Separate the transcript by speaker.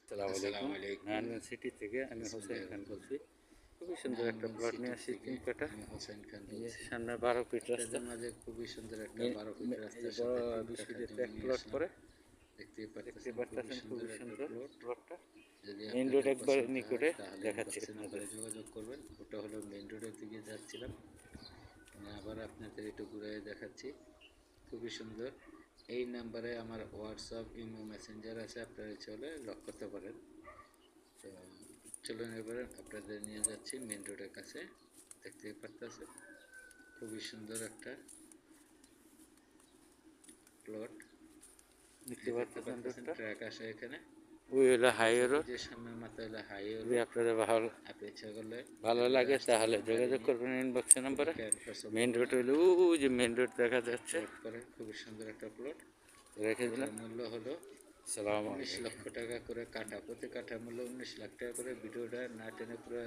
Speaker 1: আসসালামু আলাইকুম। নারায়ণগঞ্জ সিটি থেকে আমি হোসেন খান বলছি। খুবই সুন্দর একটা প্লট নিয়ে আসি 3 কাঠা। সামনে 12 ফিট রাস্তা,
Speaker 2: মাঝে খুবই সুন্দর একটা 12 ফিট রাস্তার
Speaker 1: বড়
Speaker 2: সাথে 3
Speaker 1: 20
Speaker 2: কাঠা
Speaker 1: ফিটের
Speaker 2: জমি
Speaker 1: এক
Speaker 2: নিয়ে
Speaker 1: প্লট
Speaker 2: আসলাম।
Speaker 1: করে
Speaker 2: দেখতেই
Speaker 1: দেখতে
Speaker 2: পারতেছেন খুবই
Speaker 1: পারতেছেন। খুবই
Speaker 2: সুন্দর একটা
Speaker 1: সুন্দর
Speaker 2: প্লট।
Speaker 1: প্লটটা
Speaker 2: যদি
Speaker 1: মেইন রোড
Speaker 2: আপনাদের
Speaker 1: একবার
Speaker 2: পছন্দ হয়
Speaker 1: নিকটে
Speaker 2: তাহলে
Speaker 1: দেখাচ্ছি
Speaker 2: ইনবক্সে
Speaker 1: আপনাদের।
Speaker 2: নাম্বারে যোগাযোগ করবেন। ওটা হলো মেইন রোডের দিকে যাচ্ছিলাম, আমি আবার আপনাদের একটু ঘুরে দেখাচ্ছি। খুবই সুন্দর। এই নাম্বারে আমার হোয়াটসঅ্যাপ, ইমো, মেসেঞ্জার আছে, আপনারা চলে লক করতে পারেন। তো চলুন এবারে আপনাদের নিয়ে যাচ্ছি মেইন রোডের কাছে। দেখতেই পারতেছেন খুবই সুন্দর একটা প্লট।
Speaker 1: দেখতে
Speaker 2: দেখতে
Speaker 1: পারতেছেন
Speaker 2: পারতেছেন
Speaker 1: রোডটা,
Speaker 2: ট্রাক আসে এখানে।
Speaker 1: ওই হলো
Speaker 2: এই
Speaker 1: হাইওয়ে
Speaker 2: যে
Speaker 1: রোড।
Speaker 2: সামনের মাথায় হলো হাইওয়ে
Speaker 1: যদি
Speaker 2: রোড।
Speaker 1: আপনাদের
Speaker 2: আপনি ইচ্ছা করলে
Speaker 1: ভালো
Speaker 2: এভাবে
Speaker 1: লাগে
Speaker 2: আসতে
Speaker 1: তাহলে
Speaker 2: পারেন গাড়ি
Speaker 1: যোগাযোগ
Speaker 2: নিয়ে,
Speaker 1: করবেন ইনবক্সে
Speaker 2: কোনো
Speaker 1: নাম্বারে।
Speaker 2: টাইম খরচও
Speaker 1: মেইন
Speaker 2: পড়বে
Speaker 1: রোড
Speaker 2: না।
Speaker 1: হলো ওই যে মেইন রোড দেখা
Speaker 2: এক
Speaker 1: যাচ্ছে,
Speaker 2: প্লট করে খুবই সুন্দর একটা প্লট।
Speaker 1: রেখে
Speaker 2: এটার
Speaker 1: দিলাম।
Speaker 2: মূল্য হলো
Speaker 1: আসসালামু
Speaker 2: 19
Speaker 1: আলাইকুম।
Speaker 2: লক্ষ টাকা করে কাঠা, প্রতি কাঠার মূল্য 19 লাখ টাকা করে। ভিডিওটা না টেনে পুরো